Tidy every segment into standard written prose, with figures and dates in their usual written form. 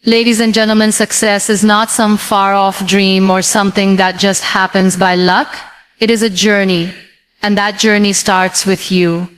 Ladies and gentlemen, success is not some far-off dream or something that just happens by luck. It is a journey, and that journey starts with you.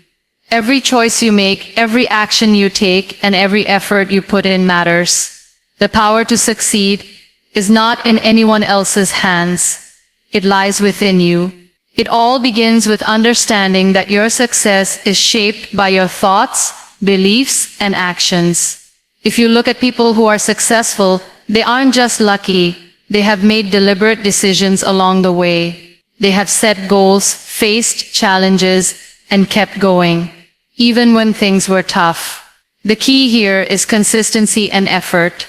Every choice you make, every action you take, and every effort you put in matters. The power to succeed is not in anyone else's hands. It lies within you. It all begins with understanding that your success is shaped by your thoughts, beliefs, and actions. If you look at people who are successful, they aren't just lucky. They have made deliberate decisions along the way. They have set goals, faced challenges, and kept going, even when things were tough. The key here is consistency and effort.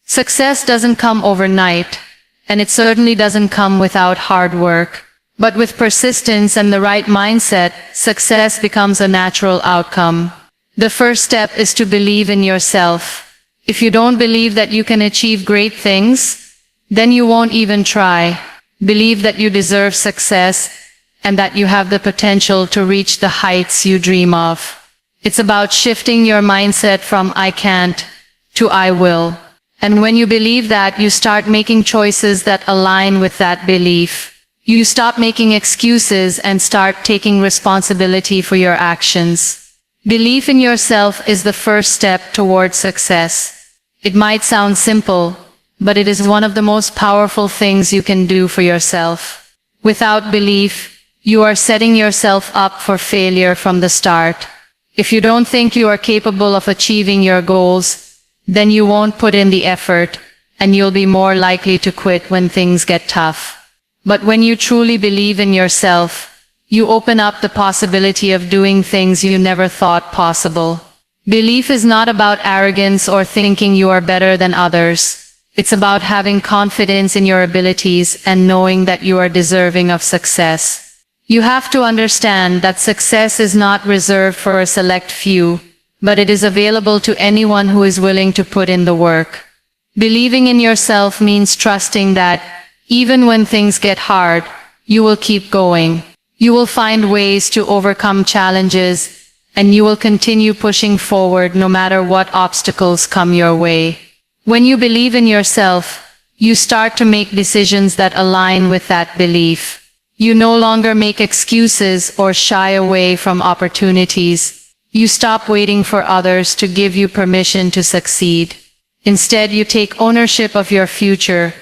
Success doesn't come overnight, and it certainly doesn't come without hard work. But with persistence and the right mindset, success becomes a natural outcome. The first step is to believe in yourself. If you don't believe that you can achieve great things, then you won't even try. Believe that you deserve success and that you have the potential to reach the heights you dream of. It's about shifting your mindset from I can't to I will. And when you believe that, you start making choices that align with that belief. You stop making excuses and start taking responsibility for your actions. Belief in yourself is the first step towards success. It might sound simple, but it is one of the most powerful things you can do for yourself. Without belief, you are setting yourself up for failure from the start. If you don't think you are capable of achieving your goals, then you won't put in the effort, and you'll be more likely to quit when things get tough. But when you truly believe in yourself, you open up the possibility of doing things you never thought possible. Belief is not about arrogance or thinking you are better than others. It's about having confidence in your abilities and knowing that you are deserving of success. You have to understand that success is not reserved for a select few, but it is available to anyone who is willing to put in the work. Believing in yourself means trusting that, even when things get hard, you will keep going. You will find ways to overcome challenges, and you will continue pushing forward no matter what obstacles come your way. When you believe in yourself, you start to make decisions that align with that belief. You no longer make excuses or shy away from opportunities. You stop waiting for others to give you permission to succeed. Instead, you take ownership of your future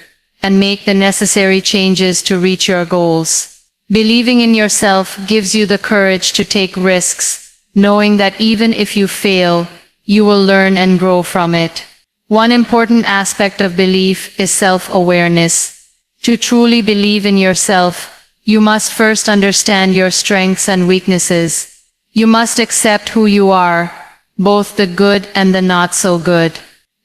and make the necessary changes to reach your goals. Believing in yourself gives you the courage to take risks, knowing that even if you fail, you will learn and grow from it. One important aspect of belief is self-awareness. To truly believe in yourself, you must first understand your strengths and weaknesses. You must accept who you are, both the good and the not so good.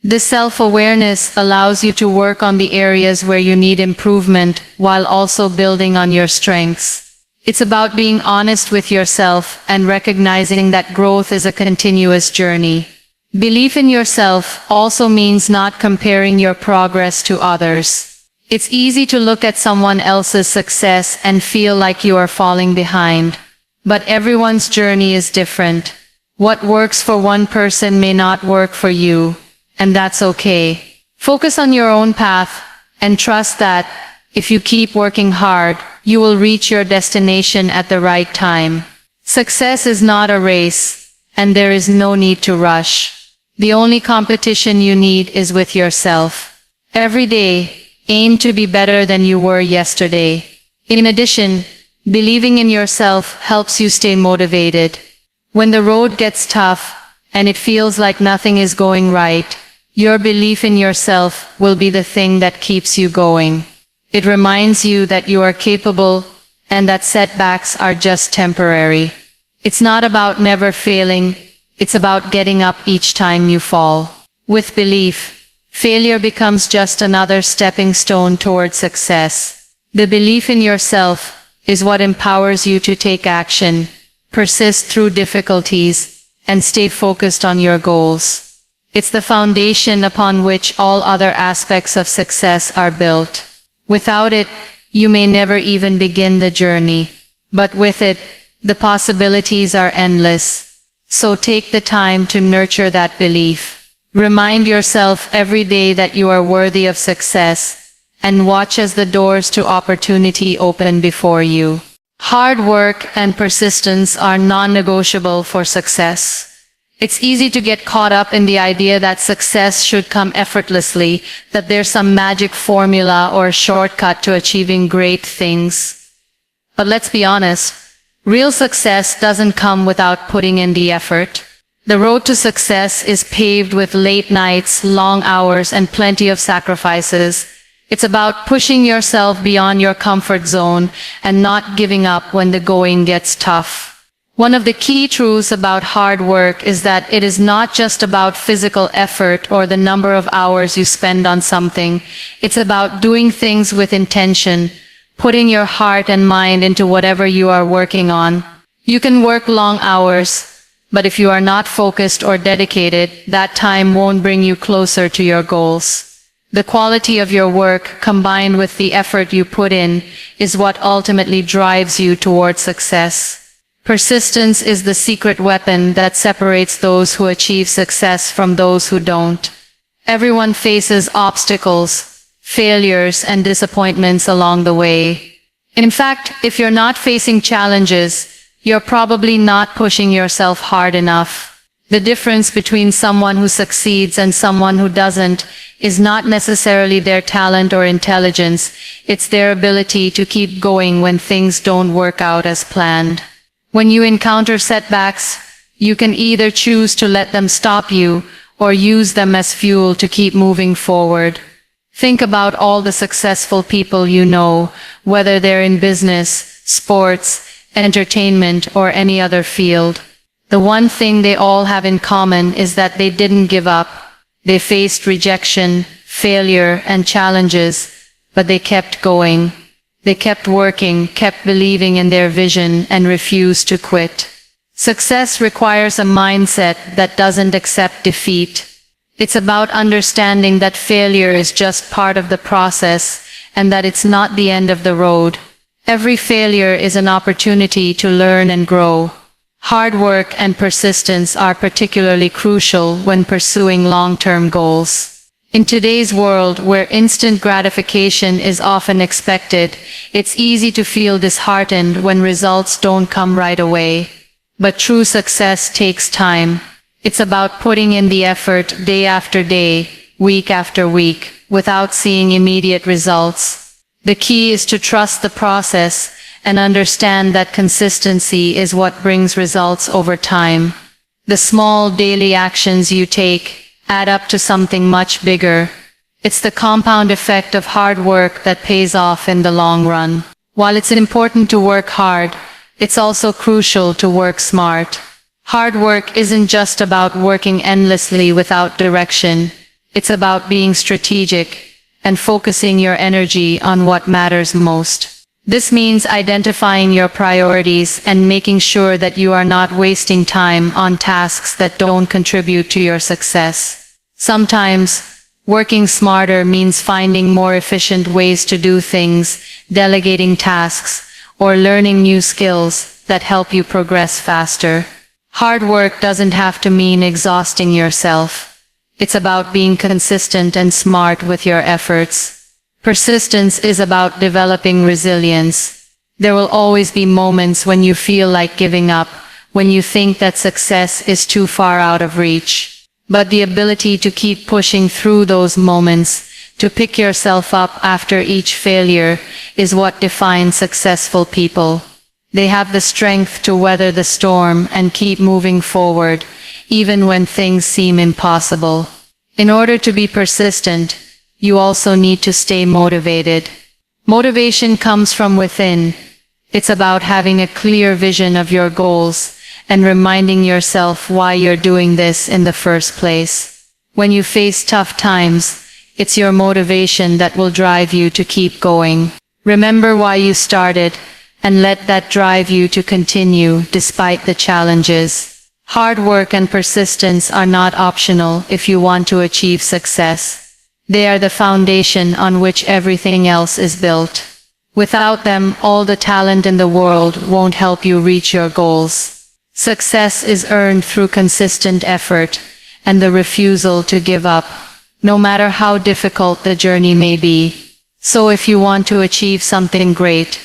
This self-awareness allows you to work on the areas where you need improvement while also building on your strengths. It's about being honest with yourself and recognizing that growth is a continuous journey. Belief in yourself also means not comparing your progress to others. It's easy to look at someone else's success and feel like you are falling behind. But everyone's journey is different. What works for one person may not work for you. And that's okay. Focus on your own path and trust that, if you keep working hard, you will reach your destination at the right time. Success is not a race, and there is no need to rush. The only competition you need is with yourself. Every day, aim to be better than you were yesterday. In addition, believing in yourself helps you stay motivated. When the road gets tough, and it feels like nothing is going right, your belief in yourself will be the thing that keeps you going. It reminds you that you are capable and that setbacks are just temporary. It's not about never failing, it's about getting up each time you fall. With belief, failure becomes just another stepping stone toward success. The belief in yourself is what empowers you to take action, persist through difficulties, and stay focused on your goals. It's the foundation upon which all other aspects of success are built. Without it, you may never even begin the journey. But with it, the possibilities are endless. So take the time to nurture that belief. Remind yourself every day that you are worthy of success, and watch as the doors to opportunity open before you. Hard work and persistence are non-negotiable for success. It's easy to get caught up in the idea that success should come effortlessly, that there's some magic formula or shortcut to achieving great things. But let's be honest, real success doesn't come without putting in the effort. The road to success is paved with late nights, long hours, and plenty of sacrifices. It's about pushing yourself beyond your comfort zone and not giving up when the going gets tough. One of the key truths about hard work is that it is not just about physical effort or the number of hours you spend on something. It's about doing things with intention, putting your heart and mind into whatever you are working on. You can work long hours, but if you are not focused or dedicated, that time won't bring you closer to your goals. The quality of your work, combined with the effort you put in, is what ultimately drives you toward success. Persistence is the secret weapon that separates those who achieve success from those who don't. Everyone faces obstacles, failures, and disappointments along the way. In fact, if you're not facing challenges, you're probably not pushing yourself hard enough. The difference between someone who succeeds and someone who doesn't is not necessarily their talent or intelligence, it's their ability to keep going when things don't work out as planned. When you encounter setbacks, you can either choose to let them stop you or use them as fuel to keep moving forward. Think about all the successful people you know, whether they're in business, sports, entertainment, or any other field. The one thing they all have in common is that they didn't give up. They faced rejection, failure, and challenges, but they kept going. They kept working, kept believing in their vision, and refused to quit. Success requires a mindset that doesn't accept defeat. It's about understanding that failure is just part of the process, and that it's not the end of the road. Every failure is an opportunity to learn and grow. Hard work and persistence are particularly crucial when pursuing long-term goals. In today's world, where instant gratification is often expected, it's easy to feel disheartened when results don't come right away. But true success takes time. It's about putting in the effort day after day, week after week, without seeing immediate results. The key is to trust the process and understand that consistency is what brings results over time. The small daily actions you take add up to something much bigger. It's the compound effect of hard work that pays off in the long run. While it's important to work hard, it's also crucial to work smart. Hard work isn't just about working endlessly without direction. It's about being strategic and focusing your energy on what matters most. This means identifying your priorities and making sure that you are not wasting time on tasks that don't contribute to your success. Sometimes, working smarter means finding more efficient ways to do things, delegating tasks, or learning new skills that help you progress faster. Hard work doesn't have to mean exhausting yourself. It's about being consistent and smart with your efforts. Persistence is about developing resilience. There will always be moments when you feel like giving up, when you think that success is too far out of reach. But the ability to keep pushing through those moments, to pick yourself up after each failure, is what defines successful people. They have the strength to weather the storm and keep moving forward, even when things seem impossible. In order to be persistent, you also need to stay motivated. Motivation comes from within. It's about having a clear vision of your goals and reminding yourself why you're doing this in the first place. When you face tough times, it's your motivation that will drive you to keep going. Remember why you started, and let that drive you to continue despite the challenges. Hard work and persistence are not optional if you want to achieve success. They are the foundation on which everything else is built. Without them, all the talent in the world won't help you reach your goals. Success is earned through consistent effort, and the refusal to give up, no matter how difficult the journey may be. So if you want to achieve something great,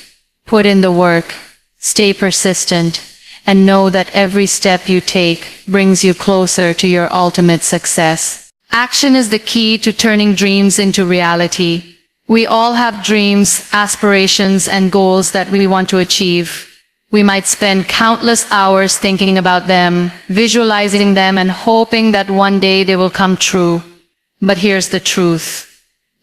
put in the work, stay persistent, and know that every step you take brings you closer to your ultimate success. Action is the key to turning dreams into reality. We all have dreams, aspirations, and goals that we want to achieve. We might spend countless hours thinking about them, visualizing them, and hoping that one day they will come true. But here's the truth.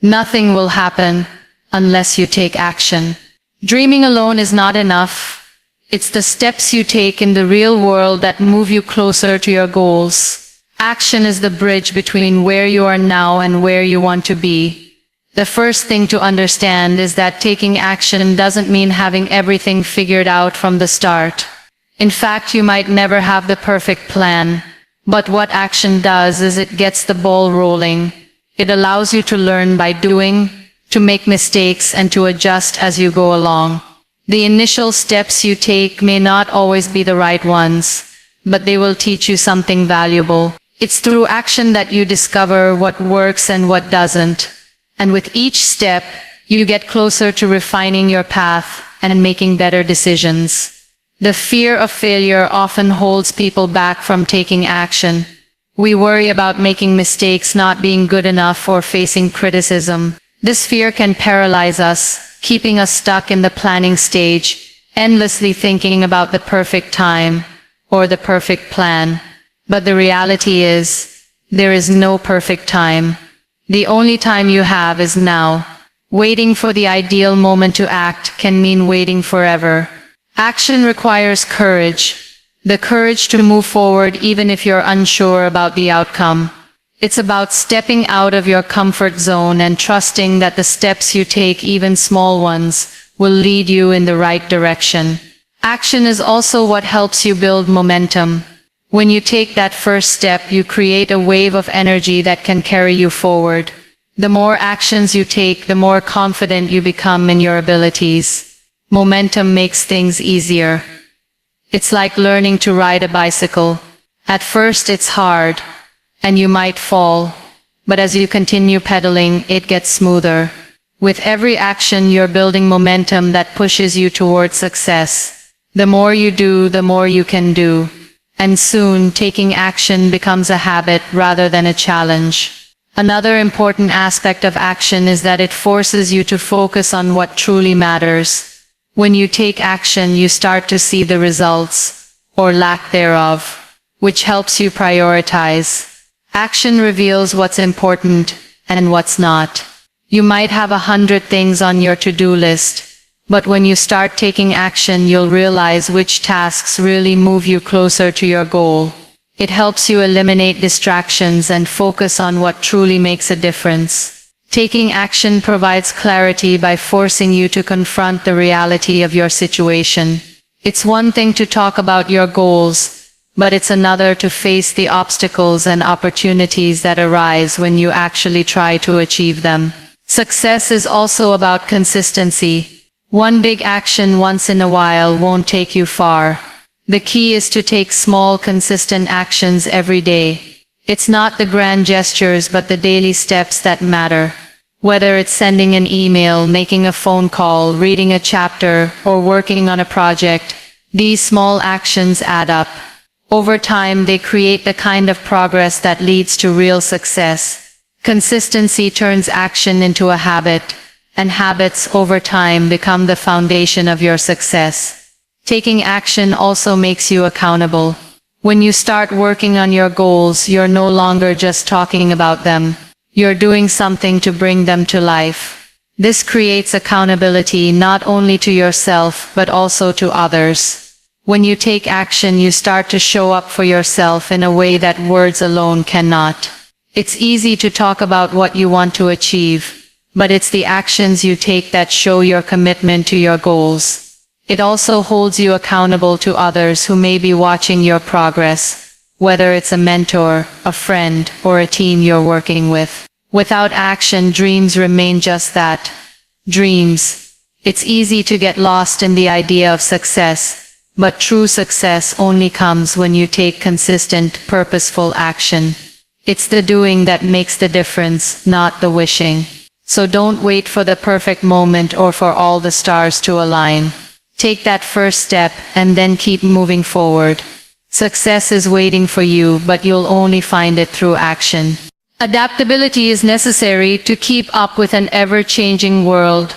Nothing will happen unless you take action. Dreaming alone is not enough. It's the steps you take in the real world that move you closer to your goals. Action is the bridge between where you are now and where you want to be. The first thing to understand is that taking action doesn't mean having everything figured out from the start. In fact, you might never have the perfect plan. But what action does is it gets the ball rolling. It allows you to learn by doing, to make mistakes, and to adjust as you go along. The initial steps you take may not always be the right ones, but they will teach you something valuable. It's through action that you discover what works and what doesn't. And with each step, you get closer to refining your path and making better decisions. The fear of failure often holds people back from taking action. We worry about making mistakes, not being good enough, or facing criticism. This fear can paralyze us, keeping us stuck in the planning stage, endlessly thinking about the perfect time or the perfect plan. But the reality is, there is no perfect time. The only time you have is now. Waiting for the ideal moment to act can mean waiting forever. Action requires courage. The courage to move forward even if you're unsure about the outcome. It's about stepping out of your comfort zone and trusting that the steps you take, even small ones, will lead you in the right direction. Action is also what helps you build momentum. When you take that first step, you create a wave of energy that can carry you forward. The more actions you take, the more confident you become in your abilities. Momentum makes things easier. It's like learning to ride a bicycle. At first it's hard, and you might fall, but as you continue pedaling, it gets smoother. With every action, you're building momentum that pushes you towards success. The more you do, the more you can do. And soon, taking action becomes a habit rather than a challenge. Another important aspect of action is that it forces you to focus on what truly matters. When you take action, you start to see the results, or lack thereof, which helps you prioritize. Action reveals what's important and what's not. You might have 100 things on your to-do list, but when you start taking action, you'll realize which tasks really move you closer to your goal. It helps you eliminate distractions and focus on what truly makes a difference. Taking action provides clarity by forcing you to confront the reality of your situation. It's one thing to talk about your goals, but it's another to face the obstacles and opportunities that arise when you actually try to achieve them. Success is also about consistency. One big action once in a while won't take you far. The key is to take small, consistent actions every day. It's not the grand gestures but the daily steps that matter. Whether it's sending an email, making a phone call, reading a chapter, or working on a project, these small actions add up. Over time, they create the kind of progress that leads to real success. Consistency turns action into a habit, and habits over time become the foundation of your success. Taking action also makes you accountable. When you start working on your goals, you're no longer just talking about them. You're doing something to bring them to life. This creates accountability not only to yourself but also to others. When you take action, you start to show up for yourself in a way that words alone cannot. It's easy to talk about what you want to achieve, but it's the actions you take that show your commitment to your goals. It also holds you accountable to others who may be watching your progress, whether it's a mentor, a friend, or a team you're working with. Without action, dreams remain just that, dreams. It's easy to get lost in the idea of success, but true success only comes when you take consistent, purposeful action. It's the doing that makes the difference, not the wishing. So don't wait for the perfect moment or for all the stars to align. Take that first step and then keep moving forward. Success is waiting for you, but you'll only find it through action. Adaptability is necessary to keep up with an ever-changing world.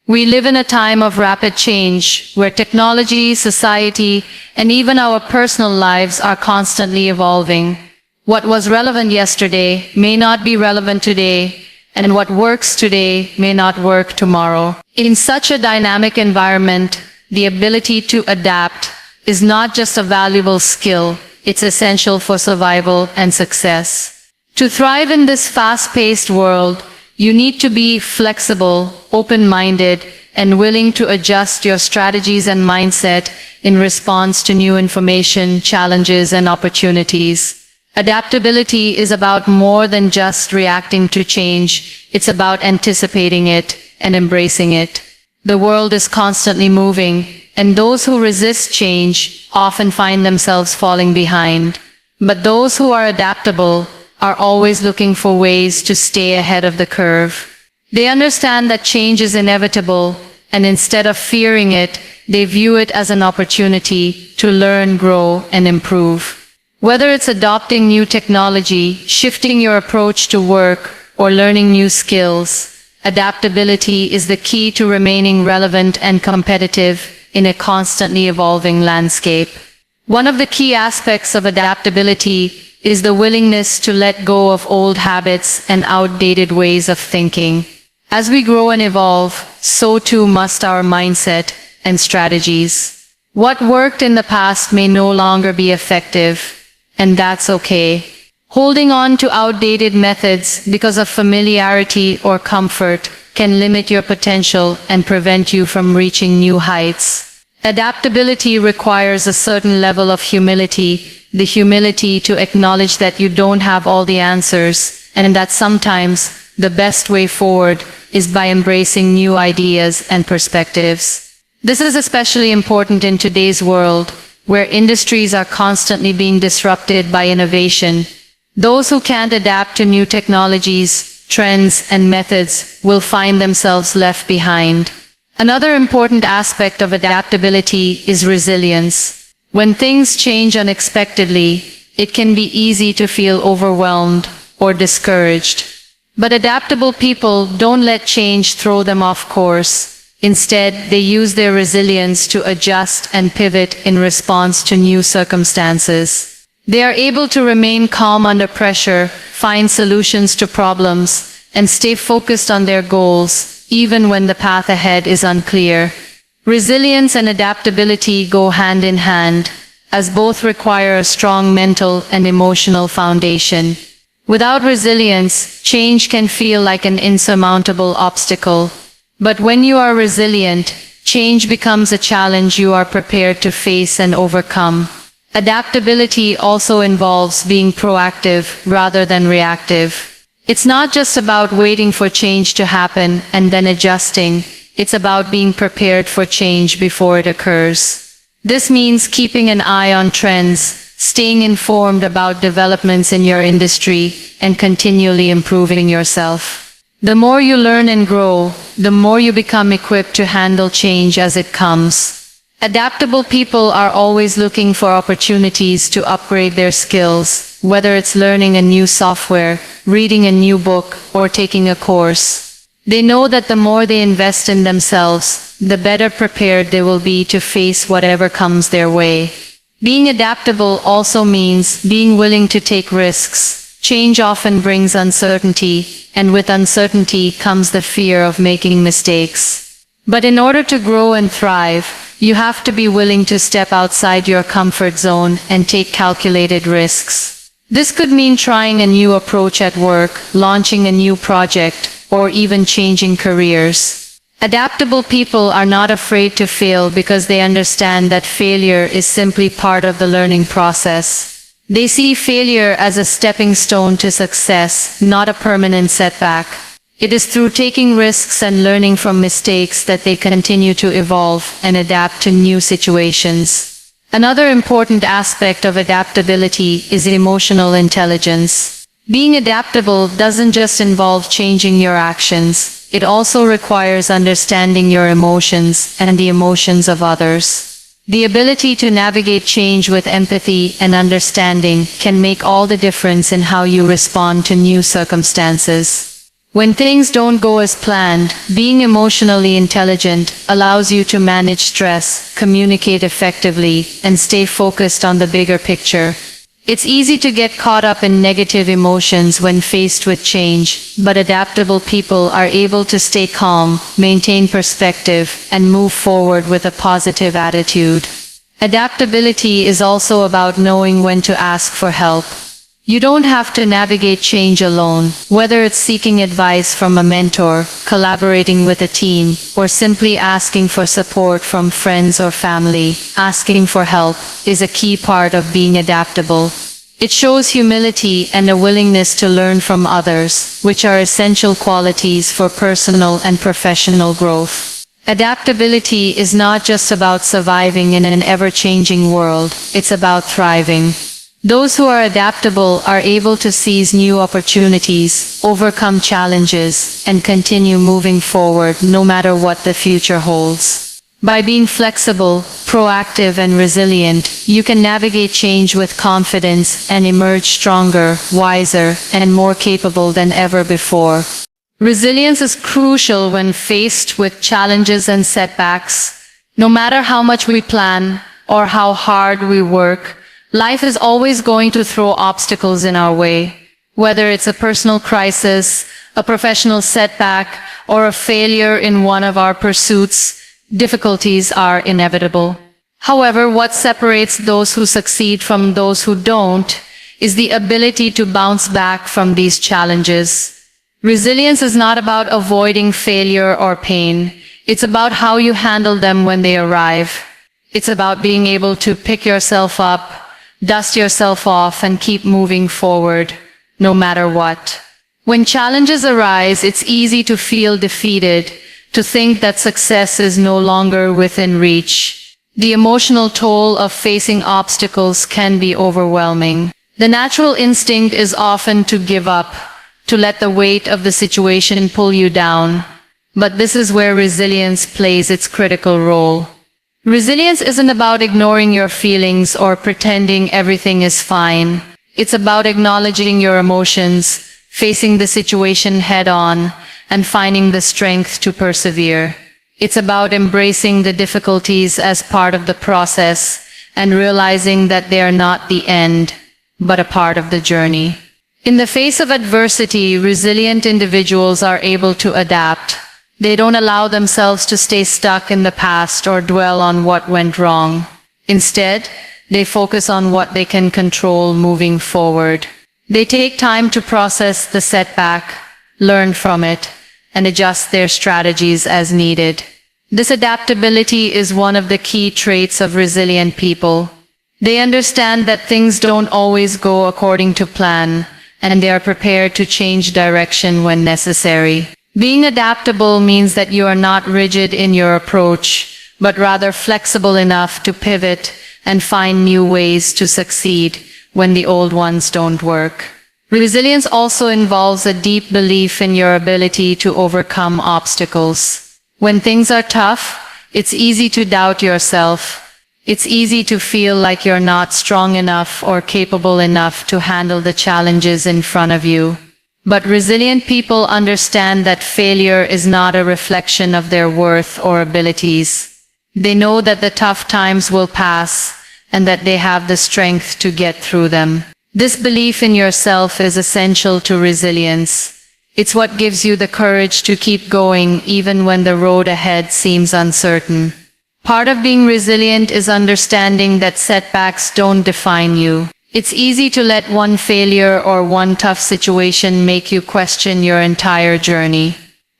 We live in a time of rapid change, where technology, society, and even our personal lives are constantly evolving. What was relevant yesterday may not be relevant today, and what works today may not work tomorrow. In such a dynamic environment, the ability to adapt is not just a valuable skill, it's essential for survival and success. To thrive in this fast-paced world, you need to be flexible, open-minded, and willing to adjust your strategies and mindset in response to new information, challenges, and opportunities. Adaptability is about more than just reacting to change. It's about anticipating it and embracing it. The world is constantly moving, and those who resist change often find themselves falling behind. But those who are adaptable are always looking for ways to stay ahead of the curve. They understand that change is inevitable, and instead of fearing it, they view it as an opportunity to learn, grow, and improve. Whether it's adopting new technology, shifting your approach to work, or learning new skills, adaptability is the key to remaining relevant and competitive in a constantly evolving landscape. One of the key aspects of adaptability is the willingness to let go of old habits and outdated ways of thinking. As we grow and evolve, so too must our mindset and strategies. What worked in the past may no longer be effective, and that's okay. Holding on to outdated methods because of familiarity or comfort can limit your potential and prevent you from reaching new heights. Adaptability requires a certain level of humility, the humility to acknowledge that you don't have all the answers, and that sometimes the best way forward is by embracing new ideas and perspectives. This is especially important in today's world, where industries are constantly being disrupted by innovation. Those who can't adapt to new technologies, trends, and methods will find themselves left behind. Another important aspect of adaptability is resilience. When things change unexpectedly, it can be easy to feel overwhelmed or discouraged. But adaptable people don't let change throw them off course. Instead, they use their resilience to adjust and pivot in response to new circumstances. They are able to remain calm under pressure, find solutions to problems, and stay focused on their goals, even when the path ahead is unclear. Resilience and adaptability go hand in hand, as both require a strong mental and emotional foundation. Without resilience, change can feel like an insurmountable obstacle. But when you are resilient, change becomes a challenge you are prepared to face and overcome. Adaptability also involves being proactive rather than reactive. It's not just about waiting for change to happen and then adjusting. It's about being prepared for change before it occurs. This means keeping an eye on trends, staying informed about developments in your industry, and continually improving yourself. The more you learn and grow, the more you become equipped to handle change as it comes. Adaptable people are always looking for opportunities to upgrade their skills, whether it's learning a new software, reading a new book, or taking a course. They know that the more they invest in themselves, the better prepared they will be to face whatever comes their way. Being adaptable also means being willing to take risks. Change often brings uncertainty, and with uncertainty comes the fear of making mistakes. But in order to grow and thrive, you have to be willing to step outside your comfort zone and take calculated risks. This could mean trying a new approach at work, launching a new project, or even changing careers. Adaptable people are not afraid to fail because they understand that failure is simply part of the learning process. They see failure as a stepping stone to success, not a permanent setback. It is through taking risks and learning from mistakes that they continue to evolve and adapt to new situations. Another important aspect of adaptability is emotional intelligence. Being adaptable doesn't just involve changing your actions, it also requires understanding your emotions and the emotions of others. The ability to navigate change with empathy and understanding can make all the difference in how you respond to new circumstances. When things don't go as planned, being emotionally intelligent allows you to manage stress, communicate effectively, and stay focused on the bigger picture. It's easy to get caught up in negative emotions when faced with change, but adaptable people are able to stay calm, maintain perspective, and move forward with a positive attitude. Adaptability is also about knowing when to ask for help. You don't have to navigate change alone, whether it's seeking advice from a mentor, collaborating with a team, or simply asking for support from friends or family. Asking for help is a key part of being adaptable. It shows humility and a willingness to learn from others, which are essential qualities for personal and professional growth. Adaptability is not just about surviving in an ever-changing world, it's about thriving. Those who are adaptable are able to seize new opportunities, overcome challenges, and continue moving forward no matter what the future holds. By being flexible, proactive, and resilient, you can navigate change with confidence and emerge stronger, wiser, and more capable than ever before. Resilience is crucial when faced with challenges and setbacks. No matter how much we plan or how hard we work, life is always going to throw obstacles in our way. Whether it's a personal crisis, a professional setback, or a failure in one of our pursuits, difficulties are inevitable. However, what separates those who succeed from those who don't is the ability to bounce back from these challenges. Resilience is not about avoiding failure or pain. It's about how you handle them when they arrive. It's about being able to pick yourself up, dust yourself off, and keep moving forward, no matter what. When challenges arise, it's easy to feel defeated, to think that success is no longer within reach. The emotional toll of facing obstacles can be overwhelming. The natural instinct is often to give up, to let the weight of the situation pull you down. But this is where resilience plays its critical role. Resilience isn't about ignoring your feelings or pretending everything is fine. It's about acknowledging your emotions, facing the situation head-on, and finding the strength to persevere. It's about embracing the difficulties as part of the process and realizing that they are not the end, but a part of the journey. In the face of adversity, resilient individuals are able to adapt. They don't allow themselves to stay stuck in the past or dwell on what went wrong. Instead, they focus on what they can control moving forward. They take time to process the setback, learn from it, and adjust their strategies as needed. This adaptability is one of the key traits of resilient people. They understand that things don't always go according to plan, and they are prepared to change direction when necessary. Being adaptable means that you are not rigid in your approach, but rather flexible enough to pivot and find new ways to succeed when the old ones don't work. Resilience also involves a deep belief in your ability to overcome obstacles. When things are tough, it's easy to doubt yourself. It's easy to feel like you're not strong enough or capable enough to handle the challenges in front of you. But resilient people understand that failure is not a reflection of their worth or abilities. They know that the tough times will pass and that they have the strength to get through them. This belief in yourself is essential to resilience. It's what gives you the courage to keep going even when the road ahead seems uncertain. Part of being resilient is understanding that setbacks don't define you. It's easy to let one failure or one tough situation make you question your entire journey.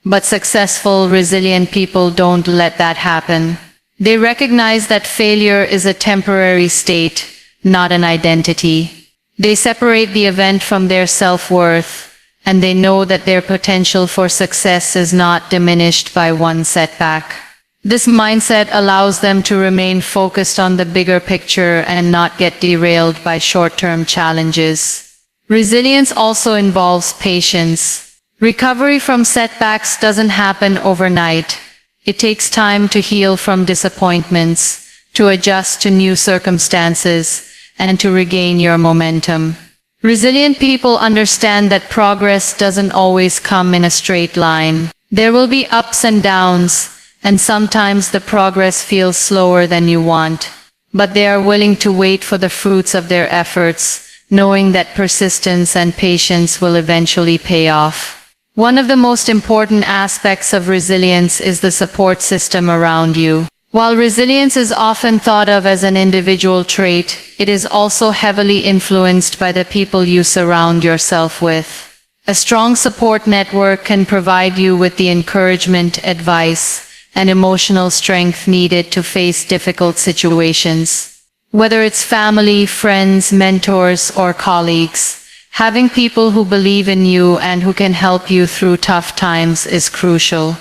But successful, resilient people don't let that happen. They recognize that failure is a temporary state, not an identity. They separate the event from their self-worth, and they know that their potential for success is not diminished by one setback. This mindset allows them to remain focused on the bigger picture and not get derailed by short-term challenges. Resilience also involves patience. Recovery from setbacks doesn't happen overnight. It takes time to heal from disappointments, to adjust to new circumstances, and to regain your momentum. Resilient people understand that progress doesn't always come in a straight line. There will be ups and downs, and sometimes the progress feels slower than you want. But they are willing to wait for the fruits of their efforts, knowing that persistence and patience will eventually pay off. One of the most important aspects of resilience is the support system around you. While resilience is often thought of as an individual trait, it is also heavily influenced by the people you surround yourself with. A strong support network can provide you with the encouragement, advice, and emotional strength needed to face difficult situations. Whether it's family, friends, mentors, or colleagues, having people who believe in you and who can help you through tough times is crucial.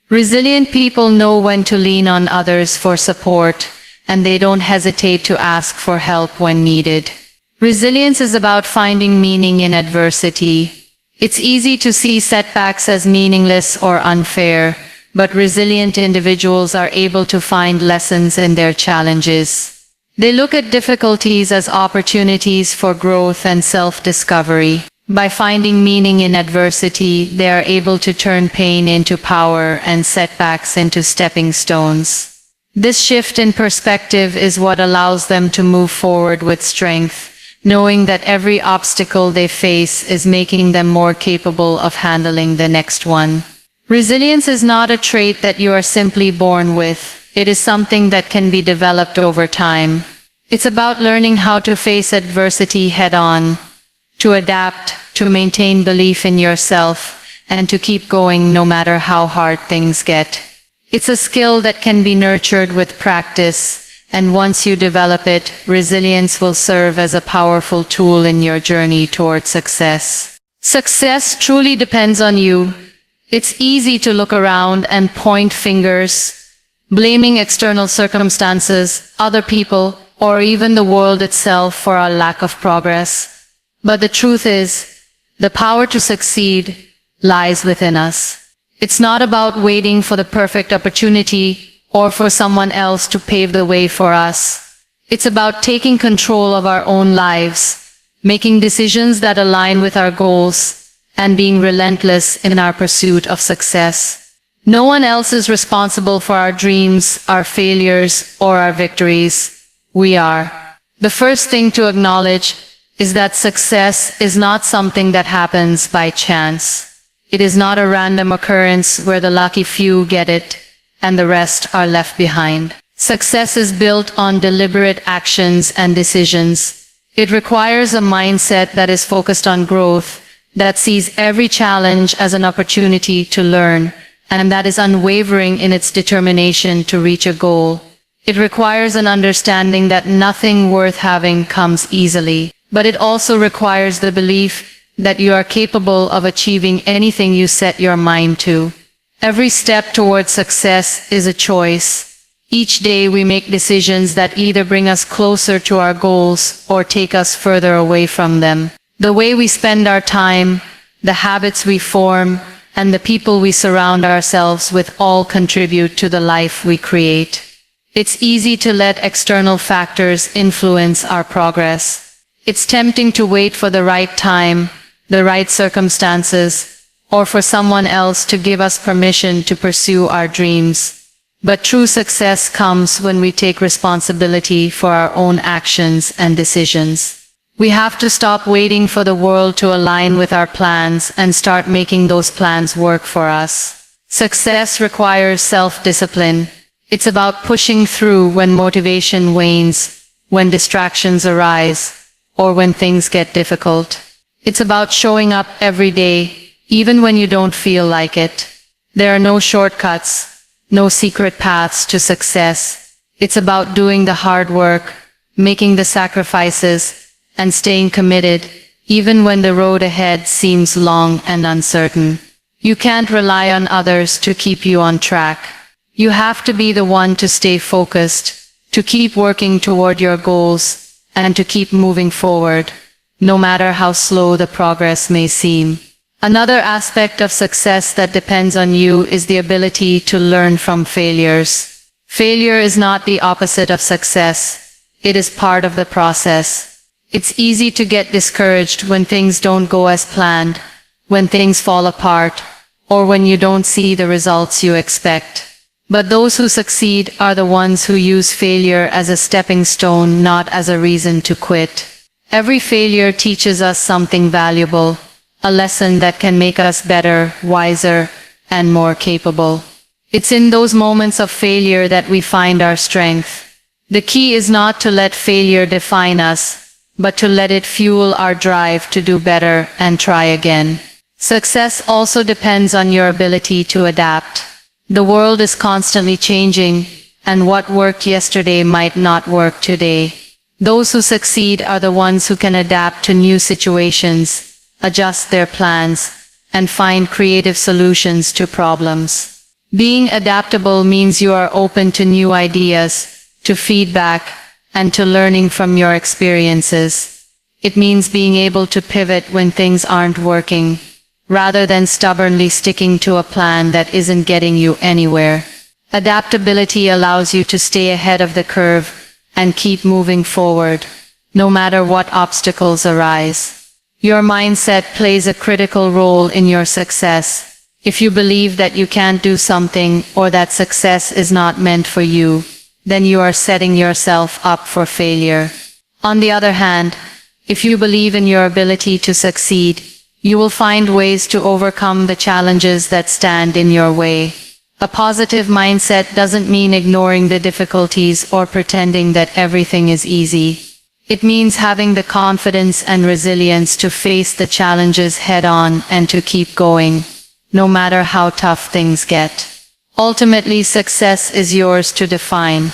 Resilient people know when to lean on others for support, and they don't hesitate to ask for help when needed. Resilience is about finding meaning in adversity. It's easy to see setbacks as meaningless or unfair, but resilient individuals are able to find lessons in their challenges. They look at difficulties as opportunities for growth and self-discovery. By finding meaning in adversity, they are able to turn pain into power and setbacks into stepping stones. This shift in perspective is what allows them to move forward with strength, knowing that every obstacle they face is making them more capable of handling the next one. Resilience is not a trait that you are simply born with. It is something that can be developed over time. It's about learning how to face adversity head-on, to adapt, to maintain belief in yourself, and to keep going no matter how hard things get. It's a skill that can be nurtured with practice, and once you develop it, resilience will serve as a powerful tool in your journey toward success. Success truly depends on you. It's easy to look around and point fingers, blaming external circumstances, other people, or even the world itself for our lack of progress. But the truth is, the power to succeed lies within us. It's not about waiting for the perfect opportunity or for someone else to pave the way for us. It's about taking control of our own lives, making decisions that align with our goals, and being relentless in our pursuit of success. No one else is responsible for our dreams, our failures, or our victories. We are. The first thing to acknowledge is that success is not something that happens by chance. It is not a random occurrence where the lucky few get it and the rest are left behind. Success is built on deliberate actions and decisions. It requires a mindset that is focused on growth, that sees every challenge as an opportunity to learn, and that is unwavering in its determination to reach a goal. It requires an understanding that nothing worth having comes easily. But it also requires the belief that you are capable of achieving anything you set your mind to. Every step towards success is a choice. Each day we make decisions that either bring us closer to our goals or take us further away from them. The way we spend our time, the habits we form, and the people we surround ourselves with all contribute to the life we create. It's easy to let external factors influence our progress. It's tempting to wait for the right time, the right circumstances, or for someone else to give us permission to pursue our dreams. But true success comes when we take responsibility for our own actions and decisions. We have to stop waiting for the world to align with our plans and start making those plans work for us. Success requires self-discipline. It's about pushing through when motivation wanes, when distractions arise, or when things get difficult. It's about showing up every day, even when you don't feel like it. There are no shortcuts, no secret paths to success. It's about doing the hard work, making the sacrifices, and staying committed, even when the road ahead seems long and uncertain. You can't rely on others to keep you on track. You have to be the one to stay focused, to keep working toward your goals, and to keep moving forward. no matter how slow the progress may seem. Another aspect of success that depends on you is the ability to learn from failures. Failure is not the opposite of success. It is part of the process. It's easy to get discouraged when things don't go as planned, when things fall apart, or when you don't see the results you expect. But those who succeed are the ones who use failure as a stepping stone, not as a reason to quit. Every failure teaches us something valuable, a lesson that can make us better, wiser, and more capable. It's in those moments of failure that we find our strength. The key is not to let failure define us, but to let it fuel our drive to do better and try again. Success also depends on your ability to adapt. The world is constantly changing, and what worked yesterday might not work today. Those who succeed are the ones who can adapt to new situations, adjust their plans, and find creative solutions to problems. Being adaptable means you are open to new ideas, to feedback, and to learning from your experiences. It means being able to pivot when things aren't working, rather than stubbornly sticking to a plan that isn't getting you anywhere. Adaptability allows you to stay ahead of the curve and keep moving forward, no matter what obstacles arise. Your mindset plays a critical role in your success. If you believe that you can't do something or that success is not meant for you, then you are setting yourself up for failure. On the other hand, if you believe in your ability to succeed, you will find ways to overcome the challenges that stand in your way. A positive mindset doesn't mean ignoring the difficulties or pretending that everything is easy. It means having the confidence and resilience to face the challenges head-on and to keep going, no matter how tough things get. Ultimately, success is yours to define.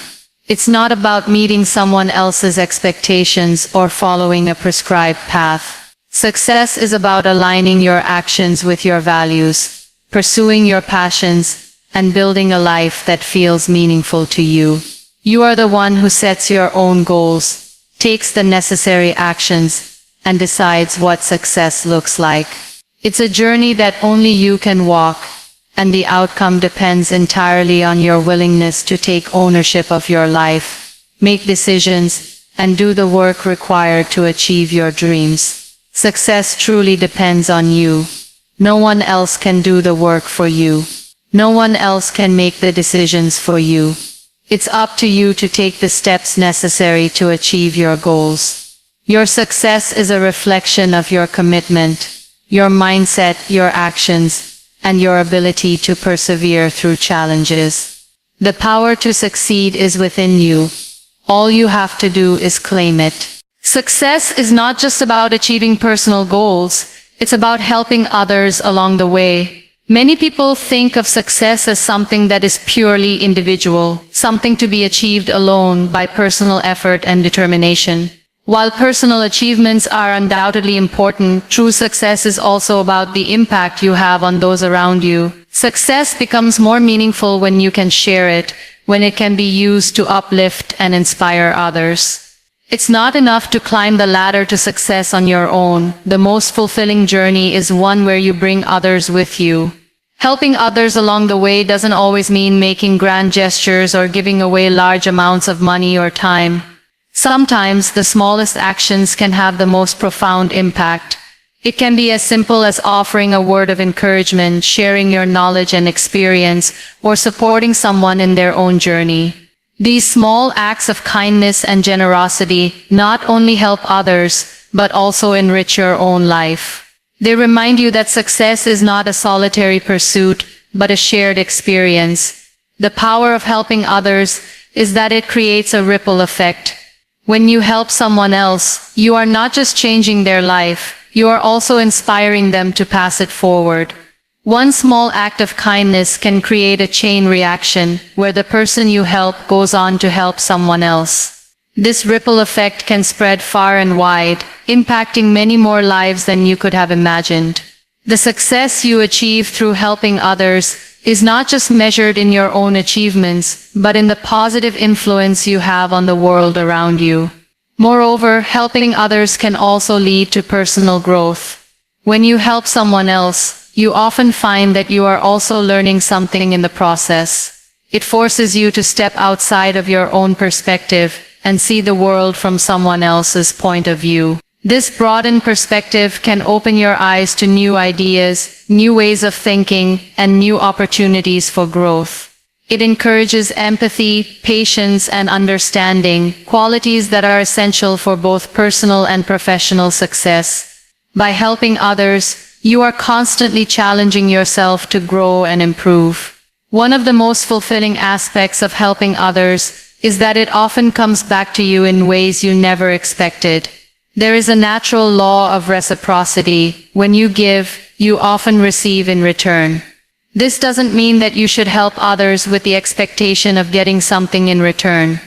It's not about meeting someone else's expectations or following a prescribed path. Success is about aligning your actions with your values, pursuing your passions, and building a life that feels meaningful to you. You are the one who sets your own goals, takes the necessary actions, and decides what success looks like. It's a journey that only you can walk, and the outcome depends entirely on your willingness to take ownership of your life, make decisions, and do the work required to achieve your dreams. Success truly depends on you. No one else can do the work for you. No one else can make the decisions for you. It's up to you to take the steps necessary to achieve your goals. Your success is a reflection of your commitment, your mindset, your actions, and your ability to persevere through challenges. The power to succeed is within you. All you have to do is claim it. Success is not just about achieving personal goals, it's about helping others along the way. Many people think of success as something that is purely individual, something to be achieved alone by personal effort and determination. While personal achievements are undoubtedly important, true success is also about the impact you have on those around you. Success becomes more meaningful when you can share it, when it can be used to uplift and inspire others. It's not enough to climb the ladder to success on your own. The most fulfilling journey is one where you bring others with you. Helping others along the way doesn't always mean making grand gestures or giving away large amounts of money or time. Sometimes the smallest actions can have the most profound impact. It can be as simple as offering a word of encouragement, sharing your knowledge and experience, or supporting someone in their own journey. These small acts of kindness and generosity not only help others, but also enrich your own life. They remind you that success is not a solitary pursuit, but a shared experience. The power of helping others is that it creates a ripple effect. When you help someone else, you are not just changing their life, you are also inspiring them to pass it forward. One small act of kindness can create a chain reaction, where the person you help goes on to help someone else. This ripple effect can spread far and wide, impacting many more lives than you could have imagined. The success you achieve through helping others is not just measured in your own achievements, but in the positive influence you have on the world around you. Moreover, helping others can also lead to personal growth. When you help someone else, you often find that you are also learning something in the process. It forces you to step outside of your own perspective and see the world from someone else's point of view. This broadened perspective can open your eyes to new ideas, new ways of thinking, and new opportunities for growth. It encourages empathy, patience, and understanding, qualities that are essential for both personal and professional success. By helping others, you are constantly challenging yourself to grow and improve. One of the most fulfilling aspects of helping others is that it often comes back to you in ways you never expected. There is a natural law of reciprocity. When you give, you often receive in return. This doesn't mean that you should help others with the expectation of getting something in return.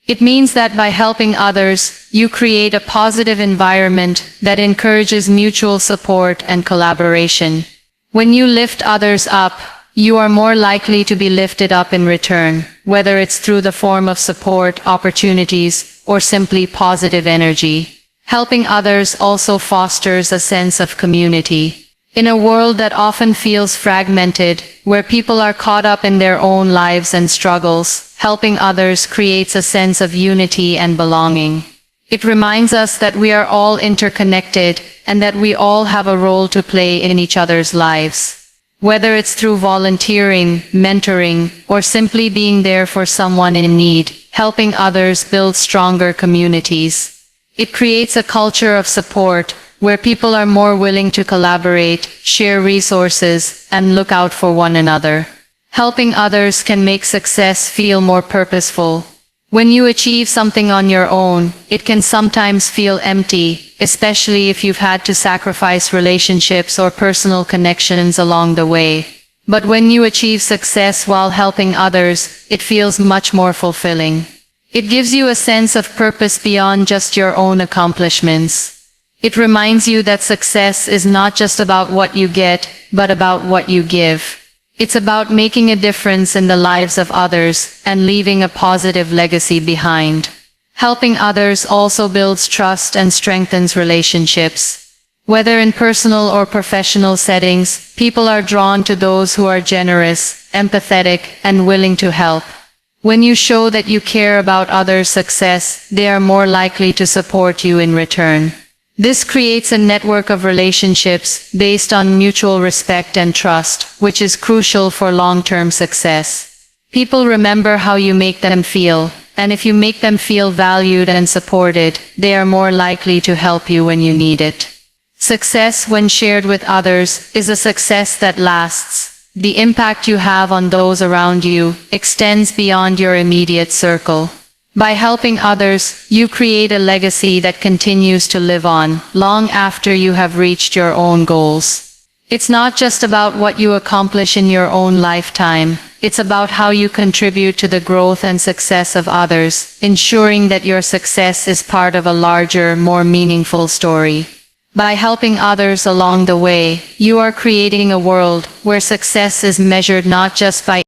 It means that by helping others, you create a positive environment that encourages mutual support and collaboration. When you lift others up, you are more likely to be lifted up in return, whether it's through the form of support, opportunities, or simply positive energy. Helping others also fosters a sense of community. In a world that often feels fragmented, where people are caught up in their own lives and struggles, helping others creates a sense of unity and belonging. It reminds us that we are all interconnected and that we all have a role to play in each other's lives. Whether it's through volunteering, mentoring, or simply being there for someone in need, helping others builds stronger communities. It creates a culture of support, where people are more willing to collaborate, share resources, and look out for one another. Helping others can make success feel more purposeful. When you achieve something on your own, it can sometimes feel empty, especially if you've had to sacrifice relationships or personal connections along the way. But when you achieve success while helping others, it feels much more fulfilling. It gives you a sense of purpose beyond just your own accomplishments. It reminds you that success is not just about what you get, but about what you give. It's about making a difference in the lives of others and leaving a positive legacy behind. Helping others also builds trust and strengthens relationships. Whether in personal or professional settings, people are drawn to those who are generous, empathetic, and willing to help. When you show that you care about others' success, they are more likely to support you in return. This creates a network of relationships based on mutual respect and trust, which is crucial for long-term success. People remember how you make them feel, and if you make them feel valued and supported, they are more likely to help you when you need it. Success, when shared with others, is a success that lasts. The impact you have on those around you extends beyond your immediate circle. By helping others, you create a legacy that continues to live on, long after you have reached your own goals. It's not just about what you accomplish in your own lifetime, it's about how you contribute to the growth and success of others, ensuring that your success is part of a larger, more meaningful story. By helping others along the way, you are creating a world where success is measured not just by